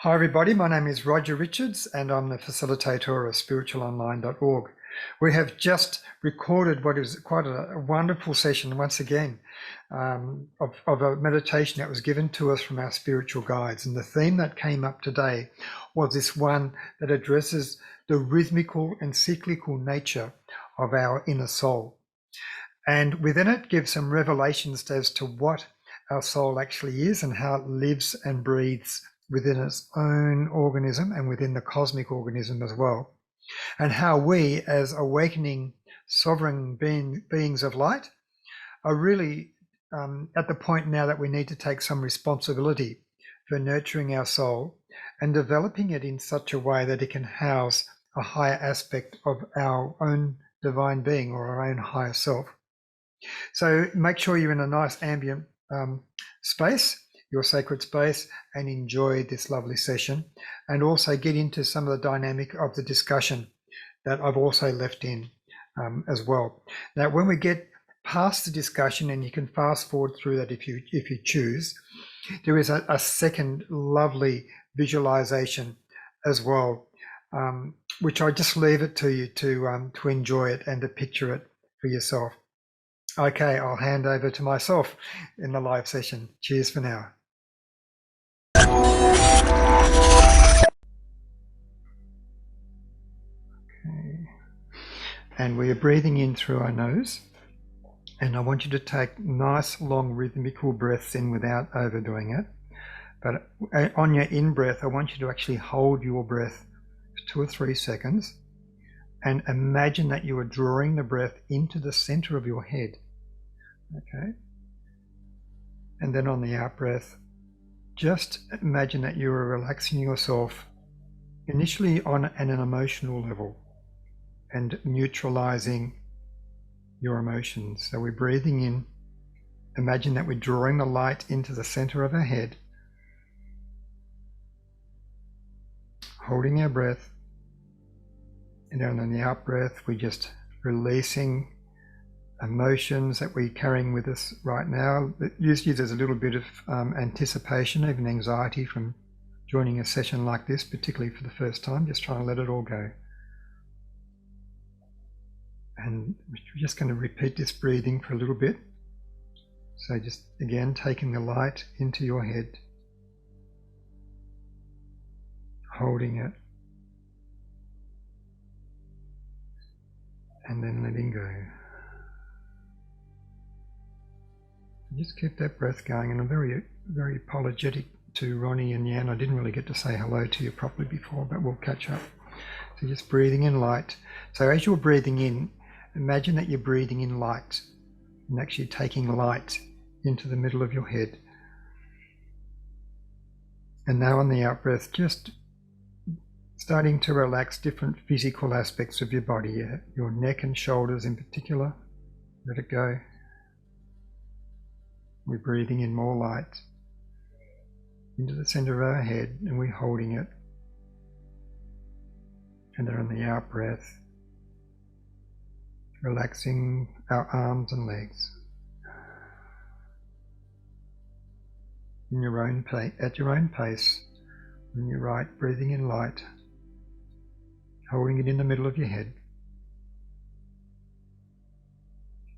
Hi everybody, my name is Roger Richards and I'm the facilitator of spiritualonline.org. We have just recorded what is quite a wonderful session once again of a meditation that was given to us from our spiritual guides. And the theme that came up today was this one that addresses the rhythmical and cyclical nature of our inner soul. And within it gives some revelations as to what our soul actually is and how it lives and breathes within its own organism and within the cosmic organism as well. And how we, as awakening sovereign beings of light, are really at the point now that we need to take some responsibility for nurturing our soul and developing it in such a way that it can house a higher aspect of our own divine being or our own higher self. So make sure you're in a nice ambient space, your sacred space, and enjoy this lovely session, and also get into some of the dynamic of the discussion that I've also left in as well. Now, when we get past the discussion, and you can fast forward through that if you choose, there is a second lovely visualization as well, which I just leave it to you to enjoy it and to picture it for yourself. Okay, I'll hand over to myself in the live session. Cheers for now. Okay. And we are breathing in through our nose. And I want you to take nice, long, rhythmical breaths in without overdoing it. But on your in-breath, I want you to actually hold your breath for 2 or 3 seconds and imagine that you are drawing the breath into the center of your head. Okay. And then on the out-breath, just imagine that you are relaxing yourself initially on an emotional level and neutralizing your emotions. So we're breathing in. Imagine that we're drawing the light into the center of our head, holding our breath, and then on the out breath, we're just releasing emotions that we're carrying with us right now. Usually there's a little bit of anticipation, even anxiety from joining a session like this, particularly for the first time. Just trying to let it all go. And we're just going to repeat this breathing for a little bit. So just again, taking the light into your head, holding it, and then letting go. Just keep that breath going, and I'm very, very apologetic to Ronnie and Yan. I didn't really get to say hello to you properly before, but we'll catch up. So just breathing in light. So as you're breathing in, imagine that you're breathing in light and actually taking light into the middle of your head. And now on the out breath, just starting to relax different physical aspects of your body, your neck and shoulders in particular. Let it go. We're breathing in more light into the center of our head, and we're holding it. And then on the out breath, relaxing our arms and legs. In your own at your own pace, on your right, breathing in light, holding it in the middle of your head.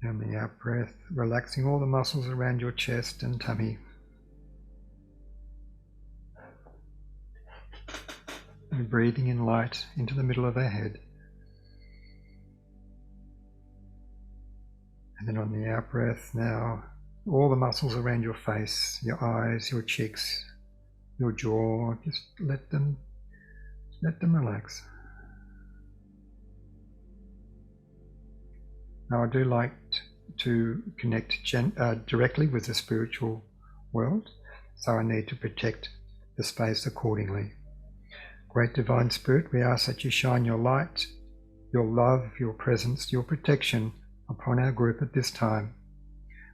And the out breath, relaxing all the muscles around your chest and tummy. And breathing in light into the middle of our head. And then on the out breath now, all the muscles around your face, your eyes, your cheeks, your jaw, just let them relax. Now I do like to connect directly with the spiritual world, so I need to protect the space accordingly. Great Divine Spirit, we ask that you shine your light, your love, your presence, your protection upon our group at this time.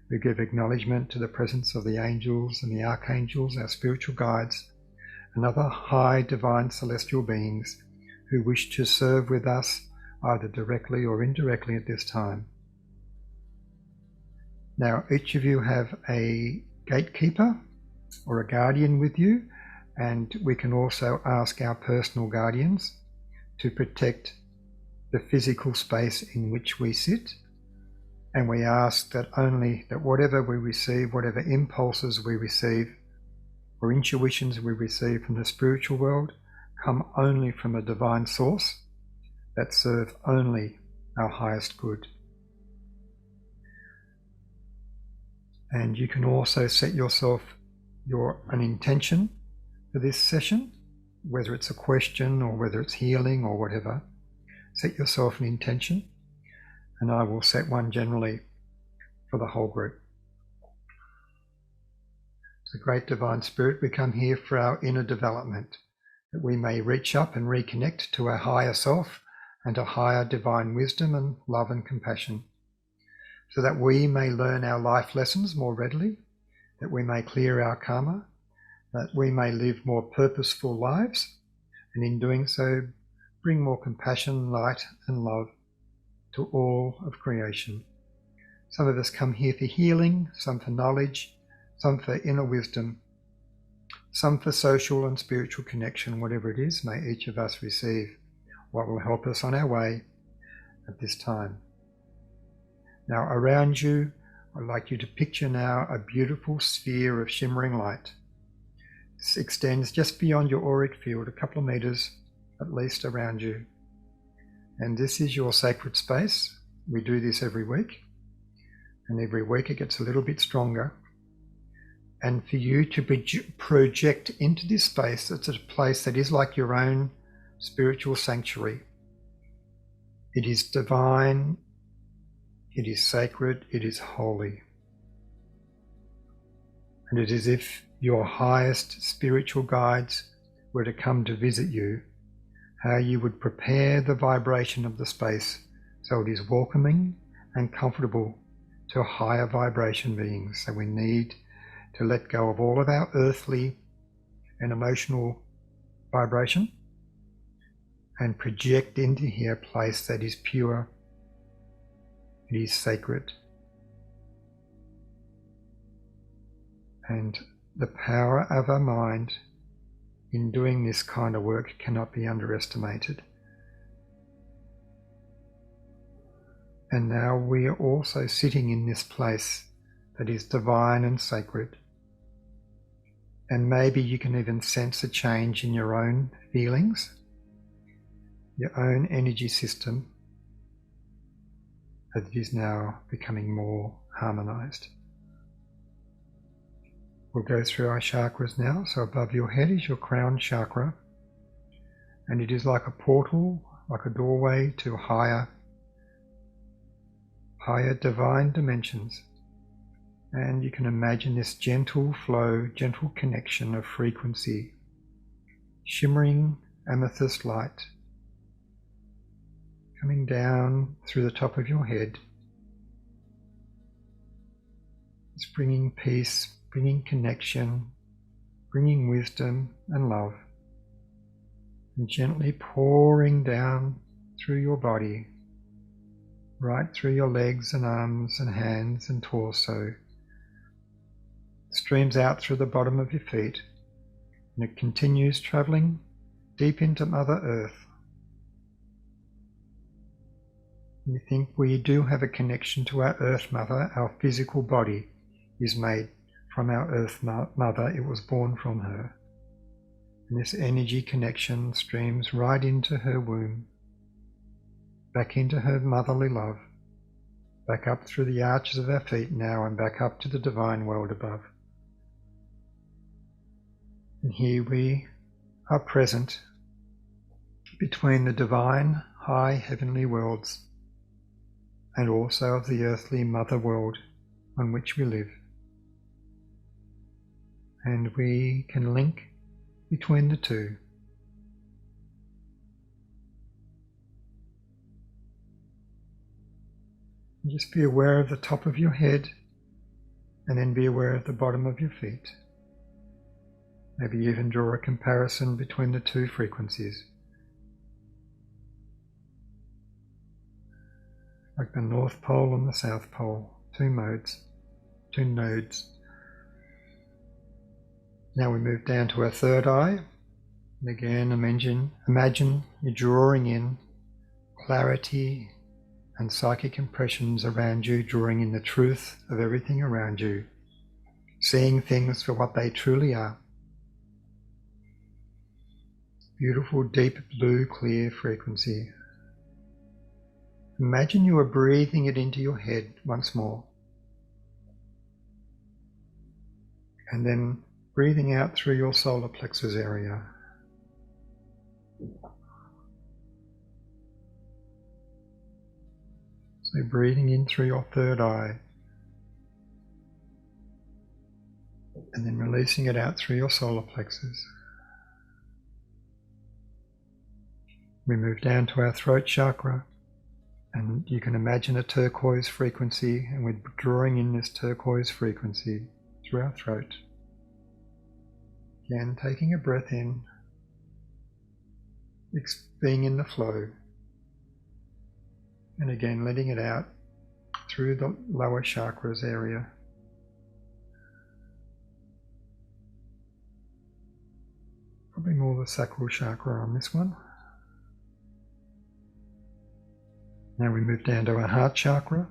We give acknowledgement to the presence of the angels and the archangels, our spiritual guides, and other high divine celestial beings who wish to serve with us either directly or indirectly at this time. Now, each of you have a gatekeeper or a guardian with you And we can also ask our personal guardians to protect the physical space in which we sit. And we ask that whatever we receive, whatever impulses we receive or intuitions we receive from the spiritual world, come only from a divine source that serve only our highest good. And you can also set yourself an intention for this session, whether it's a question or whether it's healing or whatever. Set yourself an intention, and I will set one generally for the whole group. So, great divine spirit, we come here for our inner development, that we may reach up and reconnect to our higher self and to higher divine wisdom and love and compassion, so that we may learn our life lessons more readily, that we may clear our karma, that we may live more purposeful lives, and in doing so, bring more compassion, light, and love to all of creation. Some of us come here for healing, some for knowledge, some for inner wisdom, some for social and spiritual connection. Whatever it is, may each of us receive what will help us on our way at this time. Now, around you, I'd like you to picture now a beautiful sphere of shimmering light. This extends just beyond your auric field, a couple of meters at least around you. And this is your sacred space. We do this every week, and every week it gets a little bit stronger. And for you to project into this space, it's a place that is like your own spiritual sanctuary. It is divine, it is sacred, it is holy. And it is as if your highest spiritual guides were to come to visit you, how you would prepare the vibration of the space so it is welcoming and comfortable to higher vibration beings. So we need to let go of all of our earthly and emotional vibration and project into here a place that is pure, it is sacred. And the power of our mind in doing this kind of work cannot be underestimated. And now we are also sitting in this place that is divine and sacred. And maybe you can even sense a change in your own feelings, your own energy system, that it is now becoming more harmonized. We'll go through our chakras now. So above your head is your crown chakra, and it is like a portal, like a doorway to higher divine dimensions. And you can imagine this gentle flow, gentle connection of frequency, shimmering amethyst light coming down through the top of your head. It's bringing peace, bringing connection, bringing wisdom and love, and gently pouring down through your body, right through your legs and arms and hands and torso. It streams out through the bottom of your feet, and it continues traveling deep into Mother Earth. You think we do have a connection to our Earth Mother. Our physical body is made from our Earth Mother. It was born from her. And this energy connection streams right into her womb, back into her motherly love, back up through the arches of our feet now and back up to the divine world above. And here we are present between the divine high heavenly worlds and also of the earthly mother world on which we live. And we can link between the two. And just be aware of the top of your head, and then be aware of the bottom of your feet. Maybe even draw a comparison between the two frequencies. Like the North Pole and the South Pole, two nodes. Now we move down to our third eye. And again, imagine you're drawing in clarity and psychic impressions around you, drawing in the truth of everything around you, seeing things for what they truly are. Beautiful, deep blue, clear frequency. Imagine you are breathing it into your head once more. And then breathing out through your solar plexus area. So breathing in through your third eye. And then releasing it out through your solar plexus. We move down to our throat chakra. And you can imagine a turquoise frequency, and we're drawing in this turquoise frequency through our throat. Again, taking a breath in, being in the flow, and again letting it out through the lower chakras area. Probably more the sacral chakra on this one. Now we move down to our heart chakra,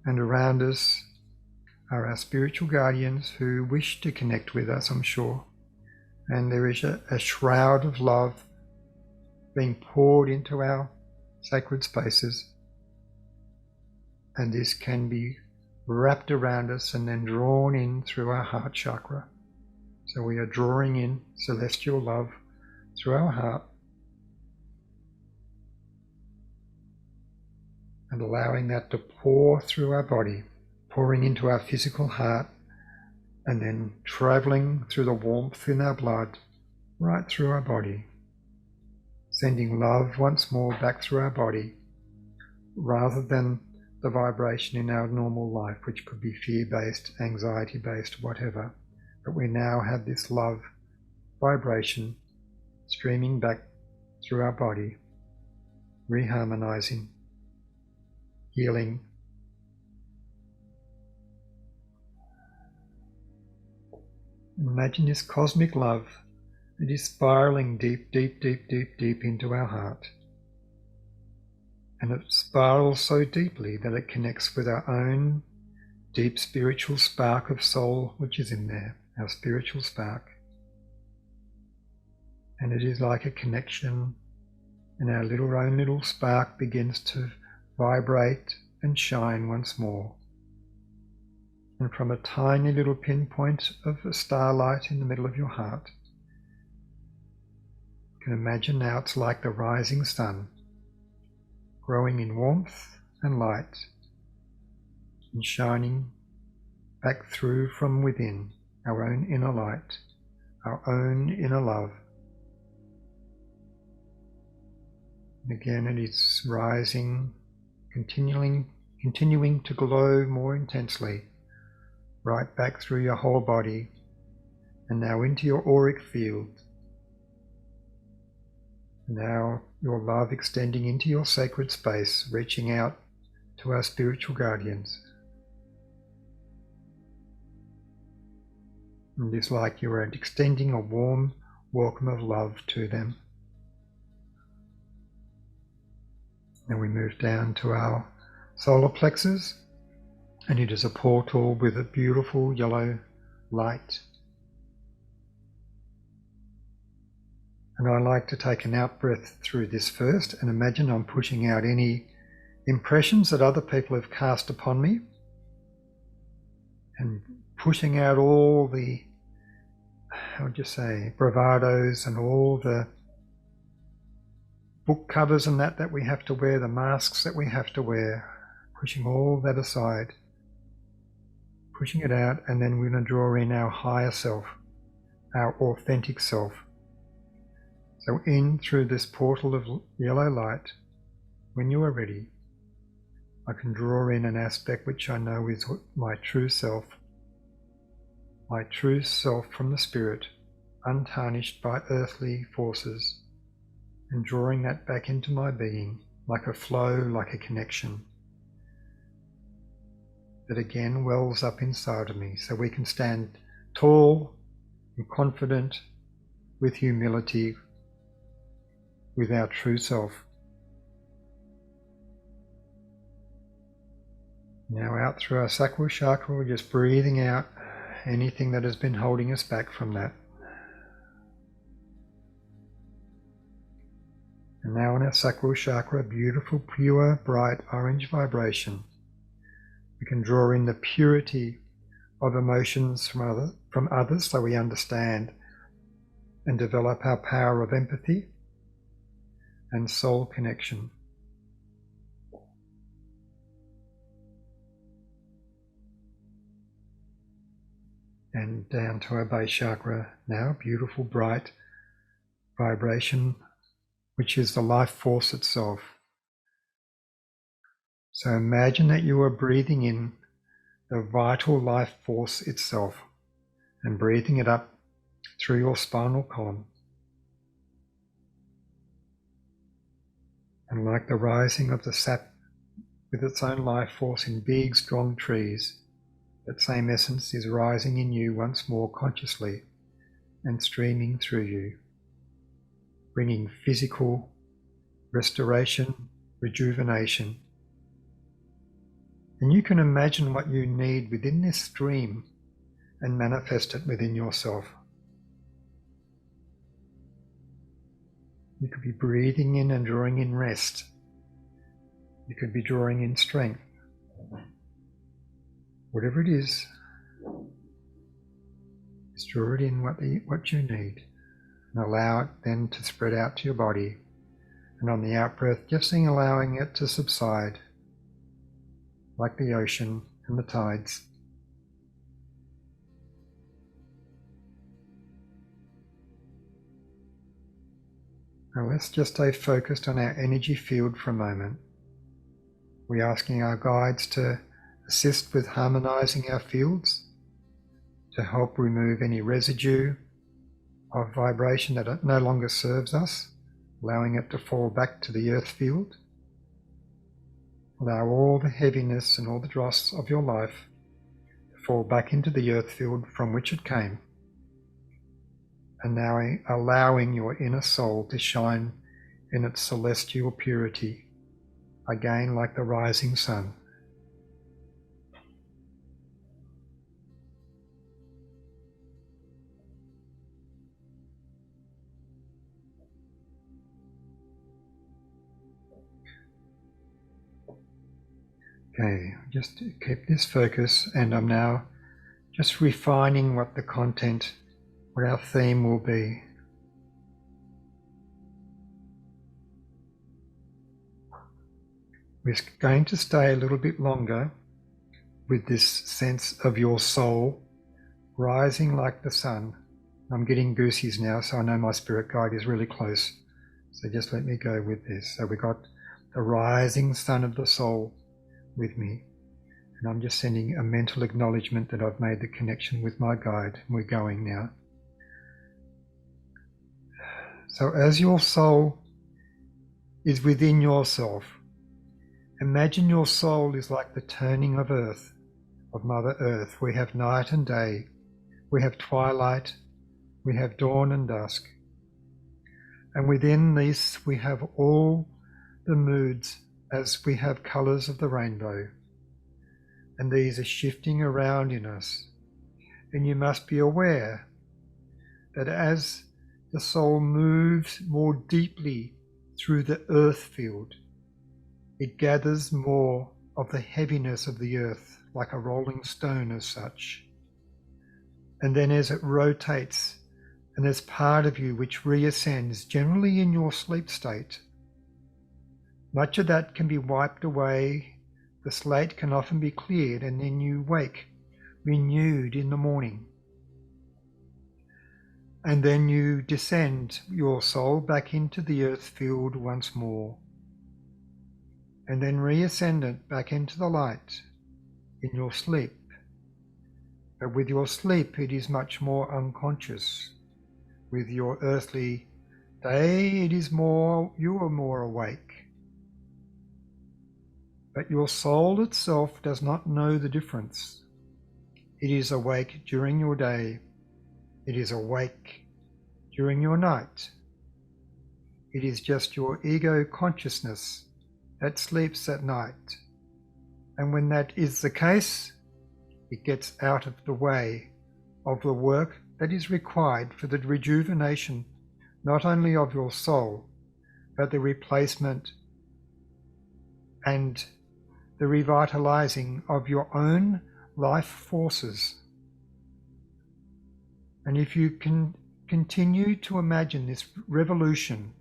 and around us are our spiritual guardians who wish to connect with us, I'm sure. And there is a shroud of love being poured into our sacred spaces, and this can be wrapped around us and then drawn in through our heart chakra. So we are drawing in celestial love through our heart and allowing that to pour through our body, pouring into our physical heart and then traveling through the warmth in our blood right through our body, sending love once more back through our body rather than the vibration in our normal life, which could be fear-based, anxiety-based, whatever. But we now have this love vibration streaming back through our body, reharmonizing, healing. Imagine this cosmic love. It is spiraling deep, deep, deep, deep, deep into our heart. And it spirals so deeply that it connects with our own deep spiritual spark of soul, which is in there, our spiritual spark. And it is like a connection, and our own little spark begins to vibrate and shine once more. And from a tiny little pinpoint of a starlight in the middle of your heart, you can imagine now it's like the rising sun, growing in warmth and light and shining back through from within, our own inner light, our own inner love. And again, it is rising, continuing to glow more intensely, right back through your whole body, and now into your auric field. Now your love extending into your sacred space, reaching out to our spiritual guardians. And it's like you are extending a warm welcome of love to them. Then we move down to our solar plexus, and it is a portal with a beautiful yellow light. And I like to take an out breath through this first and imagine I'm pushing out any impressions that other people have cast upon me, and pushing out all the, how would you say, bravados and all the book covers and that we have to wear, the masks that we have to wear, pushing all that aside, pushing it out, and then we're going to draw in our higher self, our authentic self. So in through this portal of yellow light, when you are ready, I can draw in an aspect which I know is my true self from the spirit, untarnished by earthly forces, and drawing that back into my being like a flow, like a connection that again wells up inside of me, so we can stand tall and confident with humility with our true self. Now out through our sacral chakra, we're just breathing out anything that has been holding us back from that. And now in our sacral chakra, beautiful, pure, bright orange vibration. We can draw in the purity of emotions from others so we understand and develop our power of empathy and soul connection. And down to our base chakra now, beautiful, bright vibration, which is the life force itself. So imagine that you are breathing in the vital life force itself and breathing it up through your spinal column. And like the rising of the sap with its own life force in big, strong trees, that same essence is rising in you once more consciously and streaming through you, bringing physical restoration, rejuvenation. And you can imagine what you need within this stream and manifest it within yourself. You could be breathing in and drawing in rest. You could be drawing in strength. Whatever it is, just draw it in what you need and allow it then to spread out to your body. And on the out-breath, just allowing it to subside like the ocean and the tides. Now let's just stay focused on our energy field for a moment. We're asking our guides to assist with harmonizing our fields, to help remove any residue of vibration that no longer serves us, allowing it to fall back to the earth field. Allow all the heaviness and all the dross of your life to fall back into the earth field from which it came. And now allowing your inner soul to shine in its celestial purity, again like the rising sun. Okay, just keep this focus, and I'm now just refining what the content, what our theme will be. We're going to stay a little bit longer with this sense of your soul rising like the sun. I'm getting goosies now, so I know my spirit guide is really close. So just let me go with this. So we got the rising sun of the soul with me. And I'm just sending a mental acknowledgement that I've made the connection with my guide. And we're going now. So as your soul is within yourself, imagine your soul is like the turning of earth, of Mother Earth. We have night and day. We have twilight. We have dawn and dusk. And within this we have all the moods as we have colours of the rainbow. And these are shifting around in us. And you must be aware that as the soul moves more deeply through the earth field, it gathers more of the heaviness of the earth, like a rolling stone as such. And then as it rotates, and there's part of you which reascends, generally in your sleep state, much of that can be wiped away, the slate can often be cleared, and then you wake renewed in the morning. And then you descend your soul back into the earth field once more, and then reascend it back into the light in your sleep. But with your sleep it is much more unconscious. With your earthly day it is more, you are more awake. But your soul itself does not know the difference. It is awake during your day, It is awake during your night. It is just your ego consciousness that sleeps at night. And when that is the case, it gets out of the way of the work that is required for the rejuvenation not only of your soul, but the replacement and the revitalizing of your own life forces. And if you can continue to imagine this revolution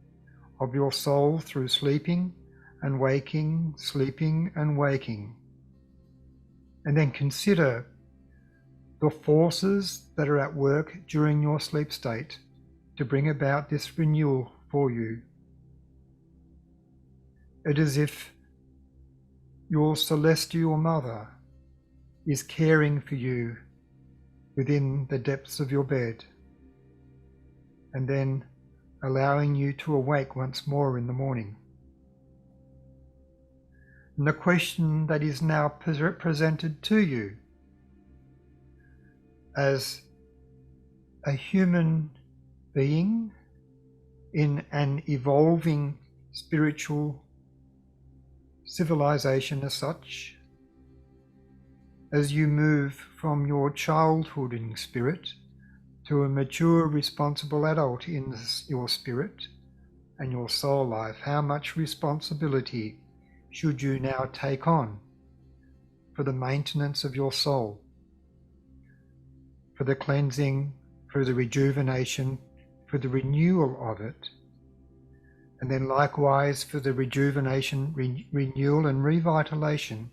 of your soul through sleeping and waking, sleeping and waking, and then consider the forces that are at work during your sleep state to bring about this renewal for you. It is as if your celestial mother is caring for you within the depths of your bed, and then allowing you to awake once more in the morning. And the question that is now presented to you as a human being in an evolving spiritual civilization as such, as you move from your childhood in spirit to a mature, responsible adult in your spirit and your soul life, how much responsibility should you now take on for the maintenance of your soul, for the cleansing, for the rejuvenation, for the renewal of it, and then likewise for the rejuvenation, renewal and revitalization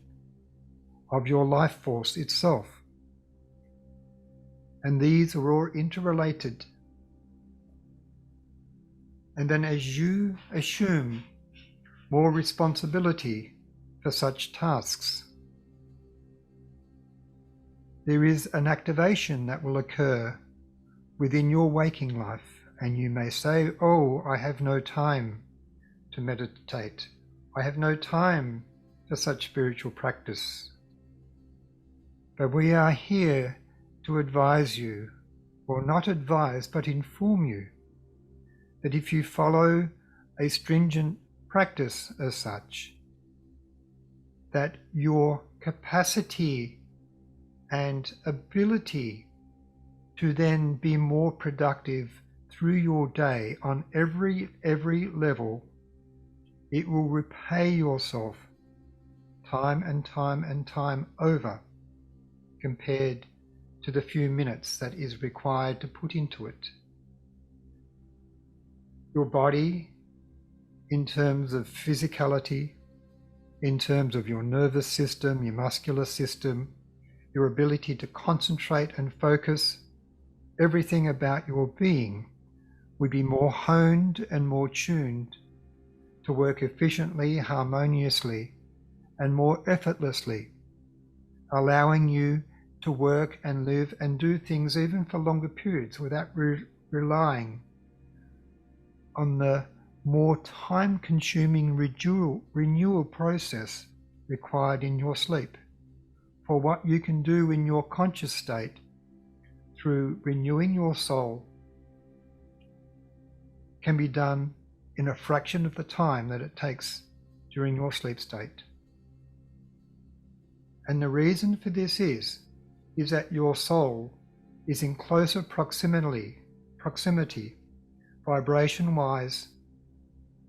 of your life force itself. And these are all interrelated. And then as you assume more responsibility for such tasks, there is an activation that will occur within your waking life, and you may say, "Oh, I have no time to meditate. I have no time for such spiritual practice." But we are here to advise you, or not advise, but inform you, that if you follow a stringent practice as such, that your capacity and ability to then be more productive through your day on every level, it will repay yourself time and time and time over, compared to the few minutes that is required to put into it. Your body, in terms of physicality, in terms of your nervous system, your muscular system, your ability to concentrate and focus, everything about your being would be more honed and more tuned to work efficiently, harmoniously, and more effortlessly, allowing you to work and live and do things even for longer periods without relying on the more time-consuming renewal process required in your sleep. For what you can do in your conscious state through renewing your soul can be done in a fraction of the time that it takes during your sleep state. And the reason for this is that your soul is in closer proximity vibration-wise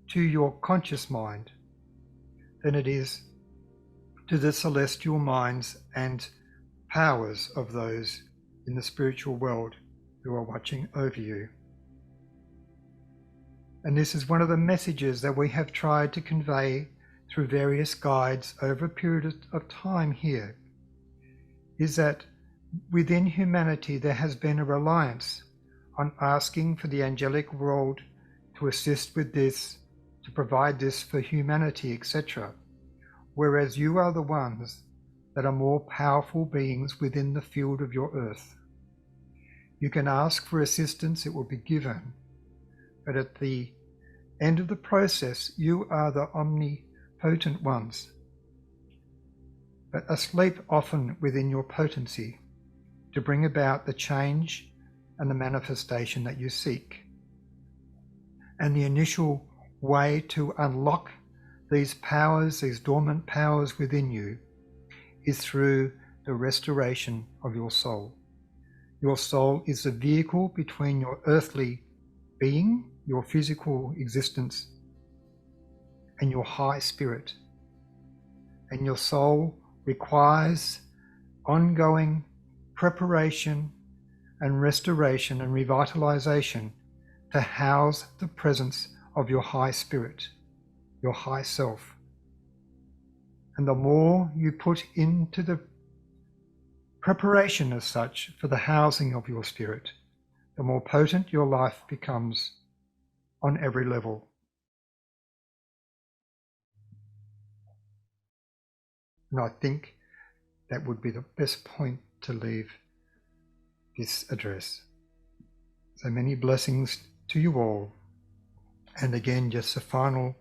to your conscious mind than it is to the celestial minds and powers of those in the spiritual world who are watching over you. And this is one of the messages that we have tried to convey through various guides over a period of time here, is that within humanity there has been a reliance on asking for the angelic world to assist with this, to provide this for humanity, etc. Whereas you are the ones that are more powerful beings within the field of your earth. You can ask for assistance, it will be given. But at the end of the process, you are the omnipotent ones, but asleep often within your potency to bring about the change and the manifestation that you seek. And the initial way to unlock these powers, these dormant powers within you, is through the restoration of your soul. Your soul is the vehicle between your earthly being, your physical existence, and your high spirit. And your soul requires ongoing preparation and restoration and revitalization to house the presence of your high spirit, your high self. And the more you put into the preparation as such for the housing of your spirit, the more potent your life becomes on every level. And I think that would be the best point to leave this address. So many blessings to you all. And again, just a final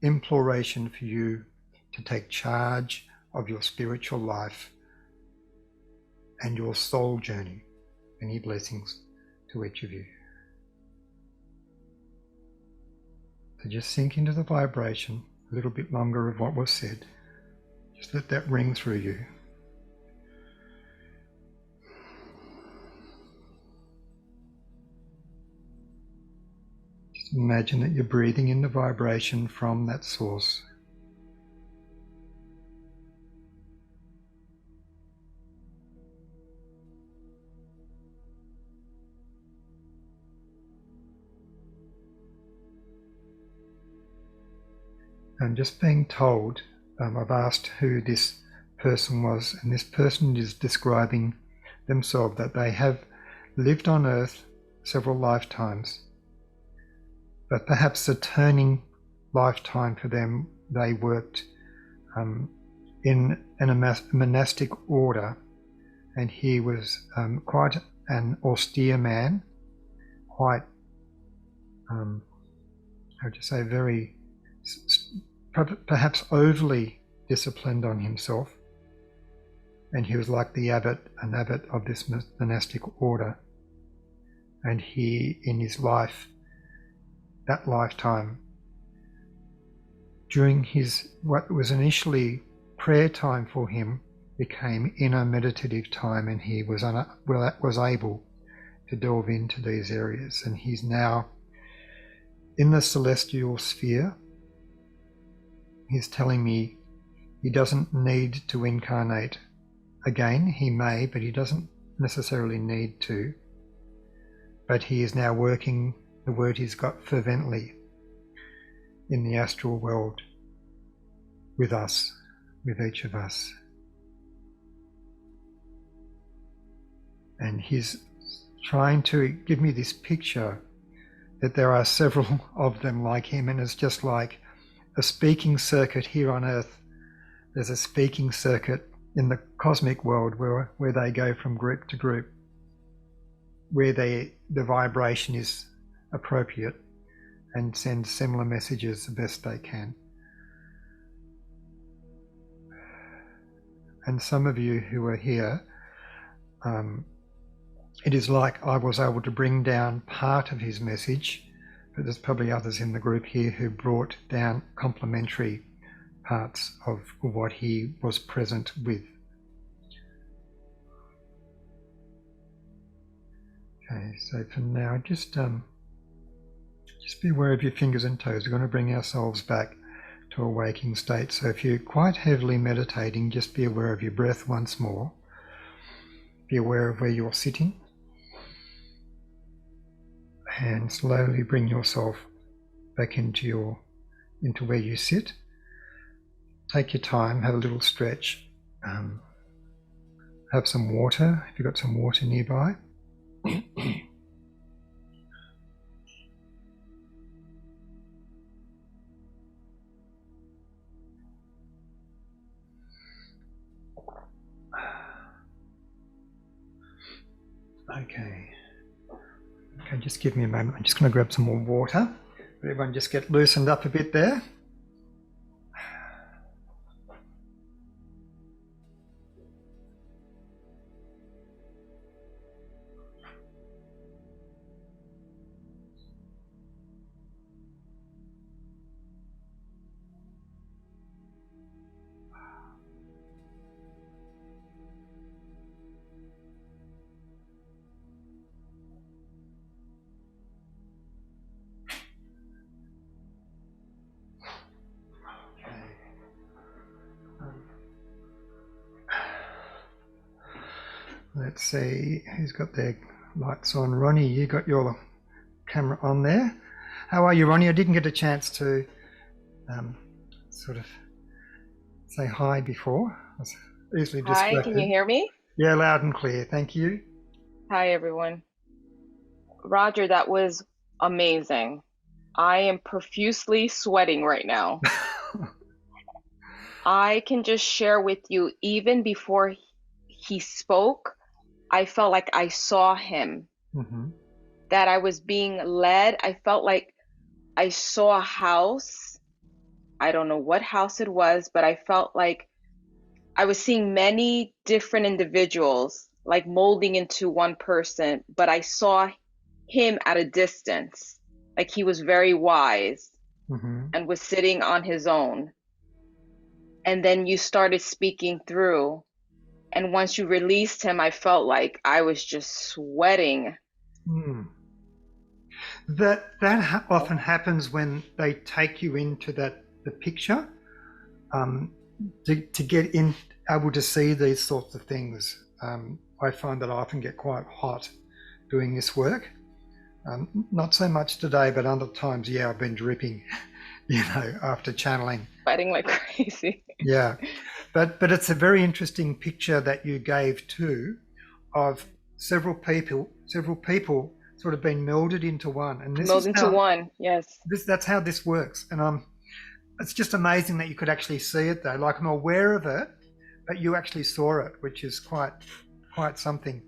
imploration for you to take charge of your spiritual life and your soul journey. Many blessings to each of you. So just sink into the vibration a little bit longer of what was said. Just let that ring through you. Just imagine that you're breathing in the vibration from that source. And just being told, I've asked who this person was, and this person is describing themselves that they have lived on earth several lifetimes, but perhaps the turning lifetime for them, they worked in a monastic order, and he was quite an austere man, quite, how would you say, very perhaps overly disciplined on himself, and he was like an abbot of this monastic order. And he, in his life, that lifetime, during his what was initially prayer time for him, became inner meditative time, and he was able to delve into these areas. And he's now in the celestial sphere. He's telling me he doesn't need to incarnate again. He may, but he doesn't necessarily need to. But he is now working, the word he's got, fervently in the astral world with us, with each of us. And he's trying to give me this picture that there are several of them like him, and it's just like a speaking circuit here on earth. There's a speaking circuit in the cosmic world where they go from group to group, where the vibration is appropriate, and send similar messages the best they can. And some of you who are here, it is like I was able to bring down part of his message, but there's probably others in the group here who brought down complementary parts of what he was present with. Okay, so for now, just be aware of your fingers and toes. We're going to bring ourselves back to a waking state. So if you're quite heavily meditating, just be aware of your breath once more. Be aware of where you're sitting. And slowly bring yourself back into where you sit. Take your time, have a little stretch. Have some water, if you've got some water nearby. Okay, just give me a moment. I'm just going to grab some more water. Everyone just get loosened up a bit there. Let's see who's got their lights on. Ronnie, you got your camera on there. How are you, Ronnie? I didn't get a chance to sort of say hi before. I was easily Hi, can you distracted. hear me? Yeah, loud and clear. Thank you. Hi, everyone. Roger, that was amazing. I am profusely sweating right now. I can just share with you, even before he spoke, I felt like I saw him, Hmm. that I was being led. I felt like I saw a house. I don't know what house it was, but I felt like I was seeing many different individuals like molding into one person, but I saw him at a distance. Like he was very wise Hmm. and was sitting on his own. And then you started speaking through. And once you released him, I felt like I was just sweating. Mm. That often happens when they take you into the picture, um, to get in able to see these sorts of things. I find that I often get quite hot doing this work. Not so much today, but other times, yeah, I've been dripping, after channeling. Sweating like crazy. Yeah, but it's a very interesting picture that you gave too, of several people sort of being melded into one, and this Meld is into how one. Yes. that's how this works. And it's just amazing that you could actually see it though. Like I'm aware of it, but you actually saw it, which is quite something.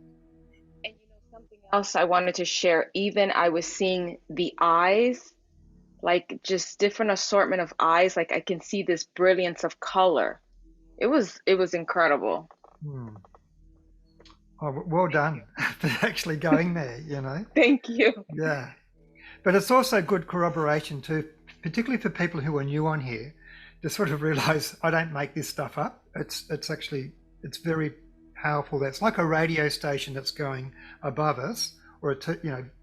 And something else I wanted to share, even I was seeing the eyes, like just different assortment of eyes. Like I can see this brilliance of color. It was incredible. Hmm. Oh, well done for actually going there. Thank you. Yeah. But it's also good corroboration too, particularly for people who are new on here, to sort of realize I don't make this stuff up. It's actually it's very powerful. That's like a radio station that's going above us, or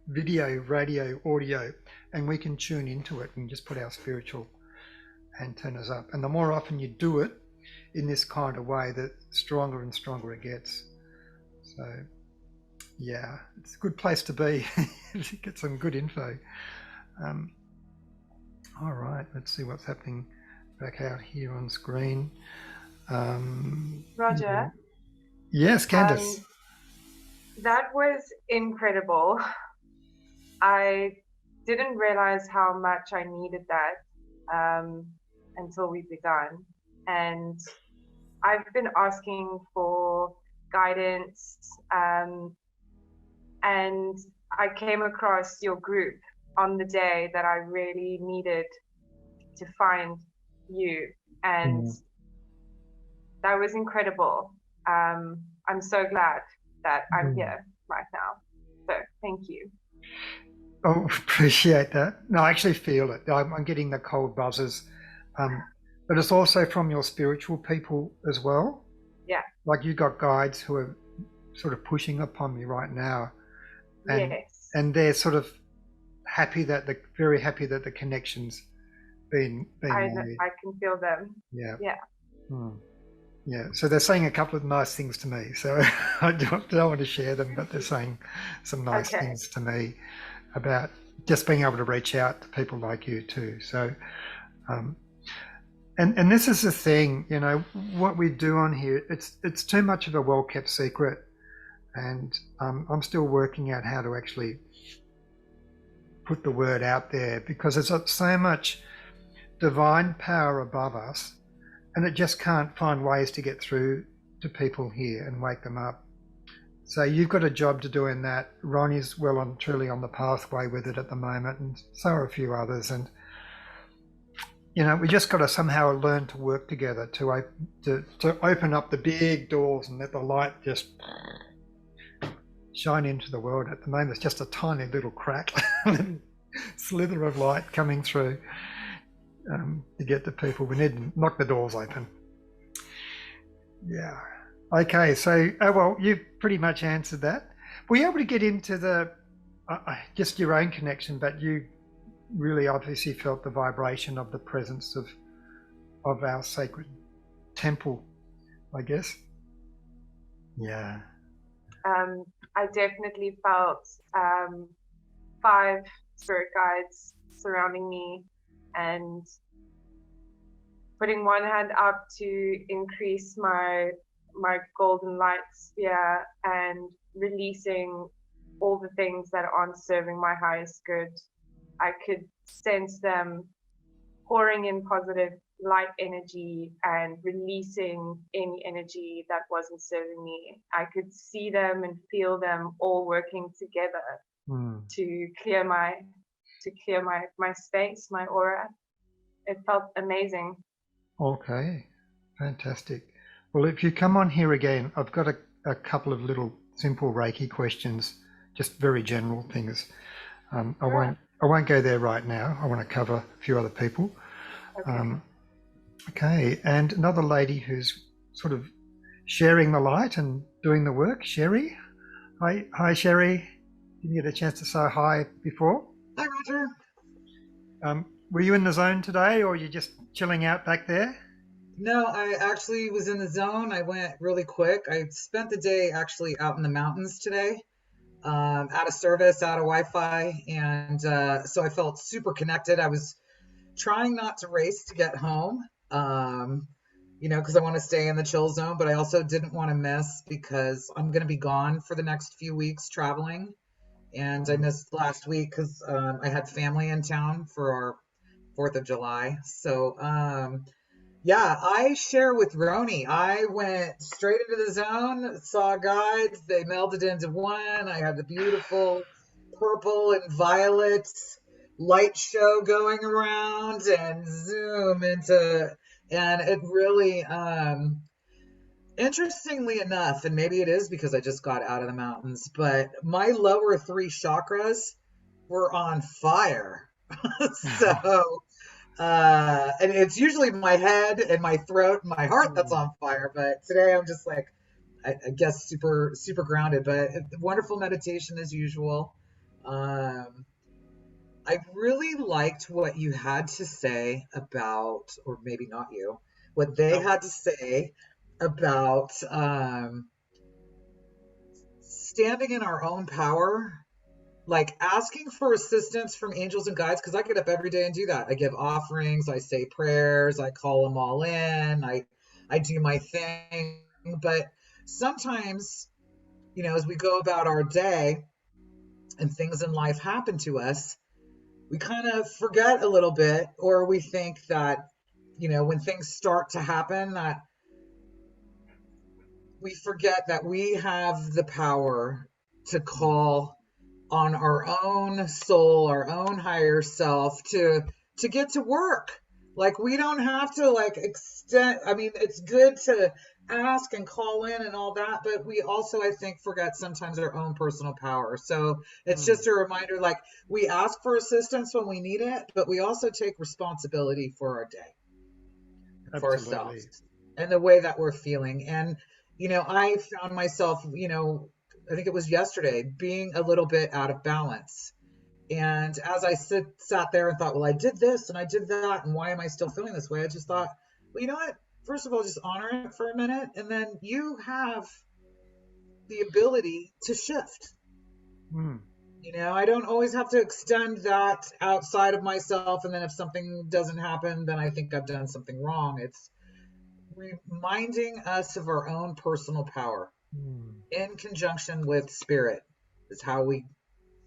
video, radio, audio, and we can tune into it and just put our spiritual antennas up. And the more often you do it in this kind of way, the stronger and stronger it gets. So yeah, it's a good place to be. To get some good info. Um, all right, let's see what's happening back out here on screen. Yeah. Roger, Yes, Candice. that was incredible. I didn't realize how much I needed that until we began. And I've been asking for guidance, and I came across your group on the day that I really needed to find you. And Mm. that was incredible. I'm so glad that I'm Mm. here right now. So thank you. Oh, appreciate that. No, I actually feel it. I'm getting the cold buzzes. But it's also from your spiritual people as well. Yeah. Like you got guides who are sort of pushing upon me right now, and Yes. and they're sort of very happy that the connection's been made. I can feel them. Yeah. Yeah. Hmm. Yeah. So they're saying a couple of nice things to me. So I don't want to share them, but they're saying some nice Okay. things to me about just being able to reach out to people like you too. So, and this is the thing, what we do on here. It's too much of a well kept secret, and I'm still working out how to actually put the word out there, because there's so much divine power above us, and it just can't find ways to get through to people here and wake them up. So you've got a job to do in that. Ronnie's well and truly on the pathway with it at the moment, and so are a few others. And we just got to somehow learn to work together to open up the big doors and let the light just shine into the world. At the moment, it's just a tiny little crack, slither of light coming through. To get to people, we need to knock the doors open. Yeah. Okay. So, well, you've pretty much answered that. Were you able to get into the just your own connection, but you really obviously felt the vibration of the presence of our sacred temple, I guess. Yeah. I definitely felt 5 spirit guides surrounding me and putting one hand up to increase my golden light sphere and releasing all the things that aren't serving my highest good. I could sense them pouring in positive light energy and releasing any energy that wasn't serving me. I could see them and feel them all working together to clear my space, my aura. It felt amazing. Okay, fantastic. Well, if you come on here again, I've got a couple of little simple Reiki questions, just very general things. Sure. I won't go there right now. I want to cover a few other people. Okay. Okay, and another lady who's sort of sharing the light and doing the work, Sherry. Hi, Sherry. Didn't get a chance to say hi before. Hi, Roger. Were you in the zone today, or are you just chilling out back there? No, I actually was in the zone. I went really quick. I spent the day actually out in the mountains today, out of service, out of Wi-Fi, and so I felt super connected. I was trying not to race to get home, because I want to stay in the chill zone, but I also didn't want to miss because I'm going to be gone for the next few weeks traveling, and I missed last week because I had family in town for our 4th of July. So, yeah, I share with Roni. I went straight into the zone, saw guides, they melded into one. I had the beautiful purple and violet light show going around and zoom into, and it really, interestingly enough, and maybe it is because I just got out of the mountains, but my lower 3 chakras were on fire. So, and it's usually my head and my throat and my heart that's on fire, but today I'm just like, I guess super, super grounded, but wonderful meditation as usual. I really liked what you had to say about, or maybe not you, what they had to say about standing in our own power, like asking for assistance from angels and guides, because I get up every day and do that. I give offerings, I say prayers, I call them all in, I do my thing. But sometimes, as we go about our day and things in life happen to us, we kind of forget a little bit, or we think that, when things start to happen, that we forget that we have the power to call on our own soul, our own higher self to get to work. Like, we don't have to extend. I mean, it's good to ask and call in and all that, but we also, I think, forget sometimes our own personal power. So it's just a reminder, like, we ask for assistance when we need it, but we also take responsibility for our day, for ourselves, and the way that we're feeling. And I found myself, I think it was yesterday, being a little bit out of balance. And as I sat there and thought, well, I did this and I did that, and why am I still feeling this way? I just thought, well, you know what? First of all, just honor it for a minute, and then you have the ability to shift. I don't always have to extend that outside of myself, and then if something doesn't happen, then I think I've done something wrong. It's reminding us of our own personal power in conjunction with spirit is how we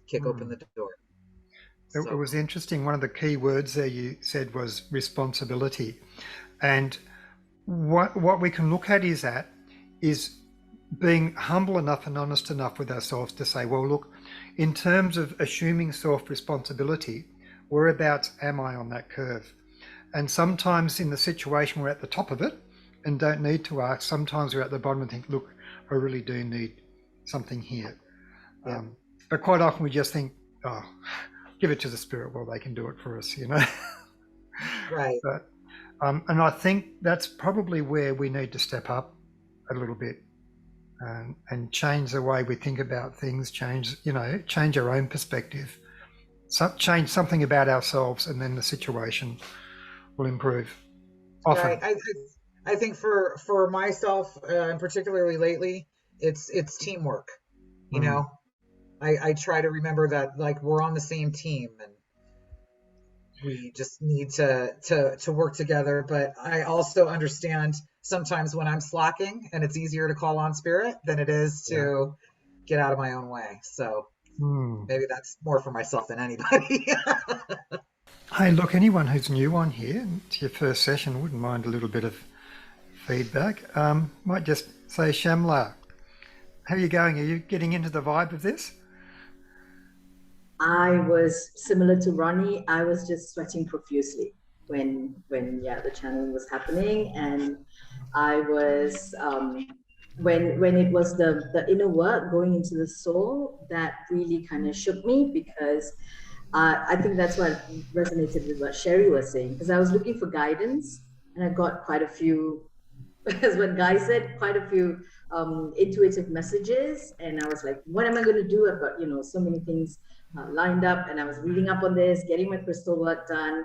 kick open the door. It was interesting. One of the key words there you said was responsibility. And what we can look at is being humble enough and honest enough with ourselves to say, well, look, in terms of assuming self-responsibility, whereabouts am I on that curve? And sometimes in the situation we're at the top of it and don't need to ask. Sometimes we're at the bottom and think, look, I really do need something here. But quite often we just think, oh, give it to the spirit, well, they can do it for us, Right. But, and I think that's probably where we need to step up a little bit and change the way we think about things, change our own perspective, change something about ourselves, and then the situation will improve. Often. Right. I think for myself, and particularly lately, it's teamwork. You know, I try to remember that, like, we're on the same team and we just need to work together. But I also understand sometimes when I'm slacking and it's easier to call on spirit than it is to get out of my own way. So maybe that's more for myself than anybody. Hey, look, anyone who's new on here, it's your first session, wouldn't mind a little bit of feedback. Might just say, Shamla, how are you going? Are you getting into the vibe of this? I was similar to Ronnie. I was just sweating profusely when the channeling was happening, and I was when it was the inner work going into the soul that really kind of shook me, because I think that's what resonated with what Sherry was saying, because I was looking for guidance and I got quite a few, as what Guy said, quite a few intuitive messages, and I was like, what am I going to do? I've got so many things lined up, and I was reading up on this, getting my crystal work done,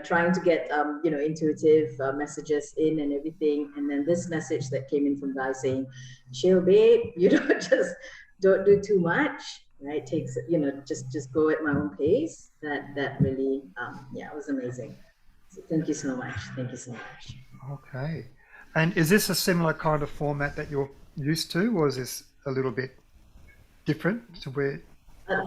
trying to get intuitive messages in and everything. And then this message that came in from Guy saying, chill babe, just don't do too much, right? Takes just go at my own pace. That really it was amazing. So thank you so much. Okay. And is this a similar kind of format that you're used to, or is this a little bit different to where?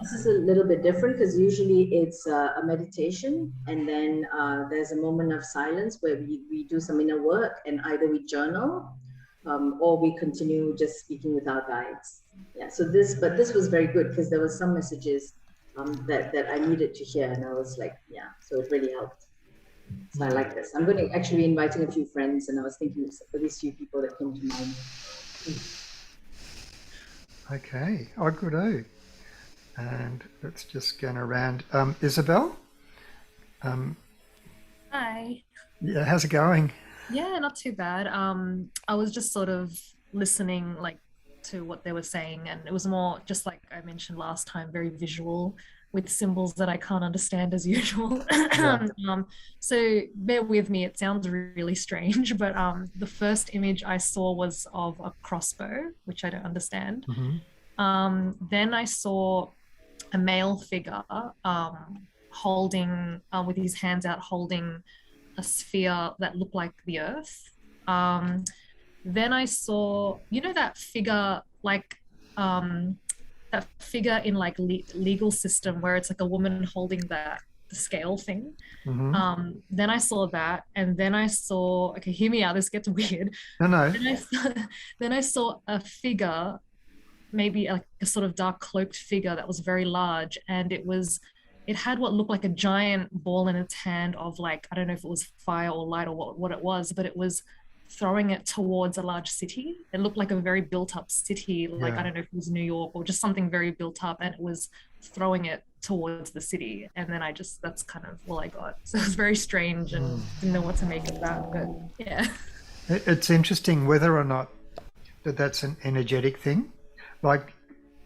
This is a little bit different, because usually it's a meditation, and then there's a moment of silence where we do some inner work, and either we journal or we continue just speaking with our guides. Yeah. So this was very good, because there were some messages that I needed to hear, and I was like, so it really helped. So I like this. I'm going to actually be inviting a few friends, and I was thinking of these few people that came to mind. Okay. Oh, good. And let's just scan around. Isabel? Hi. Yeah, how's it going? Yeah, not too bad. I was just sort of listening to what they were saying, and it was more just like I mentioned last time, very visual with symbols that I can't understand as usual. Yeah. So bear with me, it sounds really strange, but the first image I saw was of a crossbow, which I don't understand. Then I saw a male figure holding, with his hands out, holding a sphere that looked like the earth. Then I saw, that figure, that figure in legal system where it's like a woman holding the scale thing. Then I saw that, and then I saw, okay, hear me out, this gets weird. No. Then I saw a figure, maybe like a sort of dark cloaked figure that was very large, and it had what looked like a giant ball in its hand of I don't know if it was fire or light or what it was, but it was throwing it towards a large city. It looked like a very built up city, I don't know if it was New York or just something very built up, and it was throwing it towards the city. And then that's kind of all I got. So it was very strange and didn't know what to make of that, but yeah. It's interesting whether or not that's an energetic thing.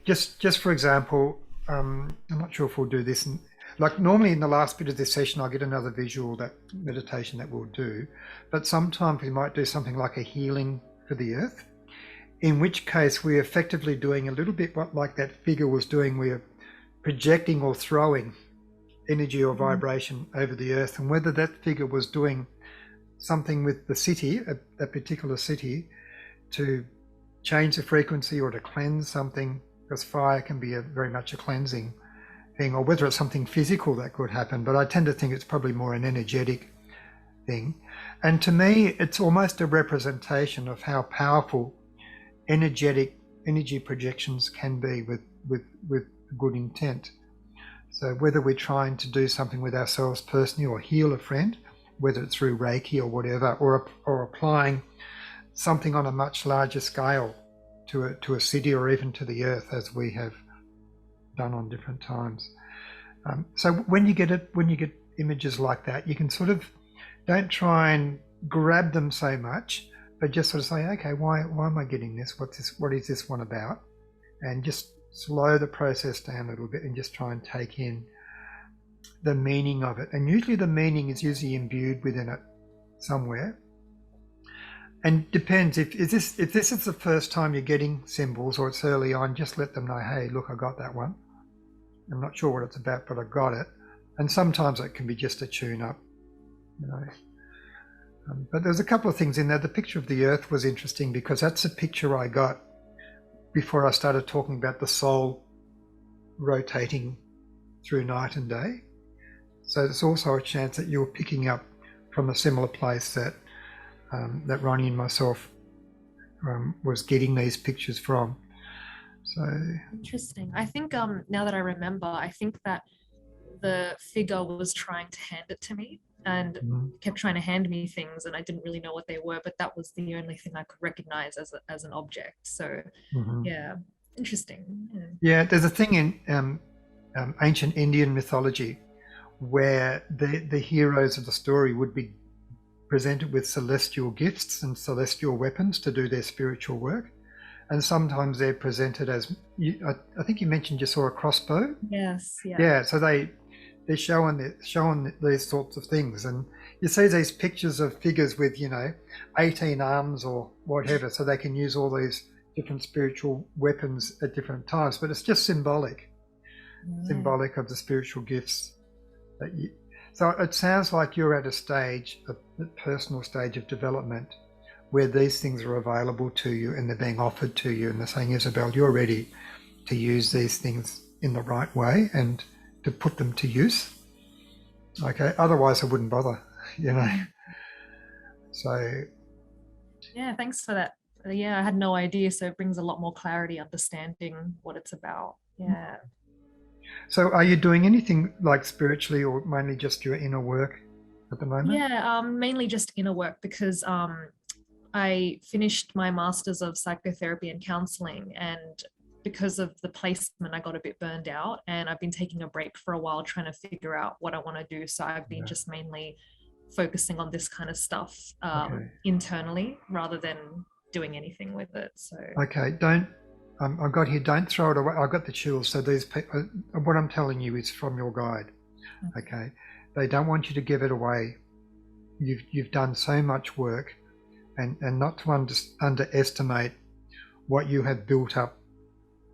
Just for example, I'm not sure if we'll do this. Normally in the last bit of this session, I'll get another visual, that meditation that we'll do. But sometimes we might do something like a healing for the earth, in which case we're effectively doing a little bit what like that figure was doing. We're projecting or throwing energy or vibration over the earth, and whether that figure was doing something with the city, a particular city, to change the frequency or to cleanse something, because fire can be very much a cleansing thing, or whether it's something physical that could happen. But I tend to think it's probably more an energetic thing. And to me, it's almost a representation of how powerful energy projections can be with good intent. So whether we're trying to do something with ourselves personally or heal a friend, whether it's through Reiki or whatever, or applying something on a much larger scale to a city or even to the earth, as we have done on different times. So when you get images like that, you can sort of don't try and grab them so much, but just sort of say, okay, why am I getting this? What is this one about? And just slow the process down a little bit and just try and take in the meaning of it. And usually the meaning is usually imbued within it somewhere. And depends if this is the first time you're getting symbols or it's early on, just let them know, hey, look, I got that one. I'm not sure what it's about, but I got it. And sometimes it can be just a tune up, you know. But there's a couple of things in there. The picture of the earth was interesting because that's a picture I got before I started talking about the soul rotating through night and day. So there's also a chance that you're picking up from a similar place that that Ronnie and myself was getting these pictures from. So interesting. I think now that I remember, I think that the figure was trying to hand it to me and kept trying to hand me things, and I didn't really know what they were, but that was the only thing I could recognize as an object. So yeah, interesting. Yeah, there's a thing in ancient Indian mythology where the heroes of the story would be presented with celestial gifts and celestial weapons to do their spiritual work, and sometimes they're presented as I think you mentioned you saw a crossbow. Yes. Yeah. So they're showing these sorts of things, and you see these pictures of figures with 18 arms or whatever, so they can use all these different spiritual weapons at different times, but it's just symbolic of the spiritual gifts that you. So it sounds like you're at a stage, a personal stage of development, where these things are available to you and they're being offered to you, and they're saying, Isabel, you're ready to use these things in the right way and to put them to use. Okay, otherwise I wouldn't bother, So yeah, thanks for that. Yeah, I had no idea, so it brings a lot more clarity, understanding what it's about. Yeah. So are you doing anything like spiritually, or mainly just your inner work at the moment? Yeah, mainly just inner work, because I finished my Masters of Psychotherapy and Counseling, and because of the placement, I got a bit burned out, and I've been taking a break for a while trying to figure out what I want to do. So I've been just mainly focusing on this kind of stuff internally rather than doing anything with it. So okay, I've got here, don't throw it away. I've got the chills. So these what I'm telling you is from your guide. Okay, they don't want you to give it away. You've done so much work, and not to underestimate what you have built up,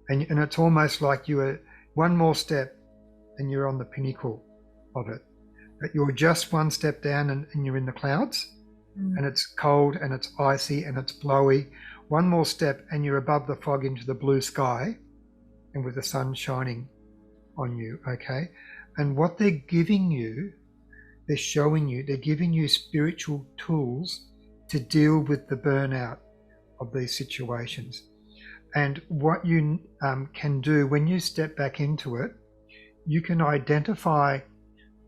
and it's almost like you are one more step and you're on the pinnacle of it, but you're just one step down and you're in the clouds, and it's cold and it's icy and it's blowy. One more step and you're above the fog into the blue sky and with the sun shining on you. Okay, and what they're giving you, they're showing you, they're giving you spiritual tools to deal with the burnout of these situations. And what you can do when you step back into it, you can identify